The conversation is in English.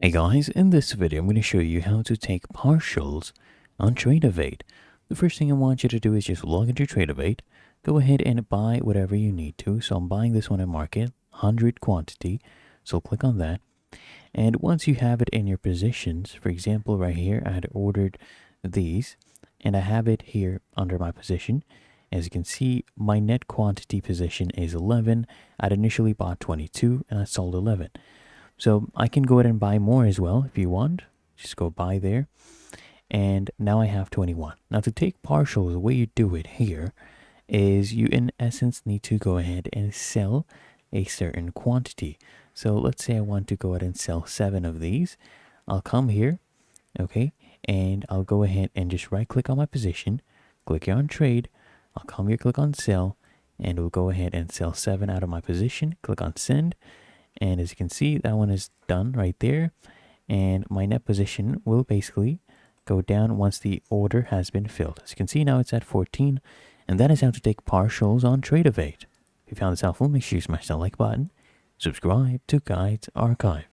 Hey guys, in this video I'm going to show you how to take partials on Tradovate. The first thing I want you to do is just log into Tradovate, go ahead and buy whatever you need to. So I'm buying this one at market, 100 quantity, so click on that. And once you have it in your positions, for example right here I had ordered these and I have it here under my position. As you can see, my net quantity position is 11. I'd initially bought 22 and I sold 11. So I can go ahead and buy more as well if you want. Just go buy there. And now I have 21. Now to take partials, the way you do it here is you in essence need to go ahead and sell a certain quantity. So let's say I want to go ahead and sell 7 of these. I'll come here, okay, and I'll go ahead and just right click on my position, click here on trade. I'll come here, click on sell, and we'll go ahead and sell 7 out of my position. Click on send. And as you can see, that one is done right there. And my net position will basically go down once the order has been filled. As you can see, now it's at 14. And that is how to take partials on Tradovate. If you found this helpful, make sure you smash that like button. Subscribe to Guides Archive.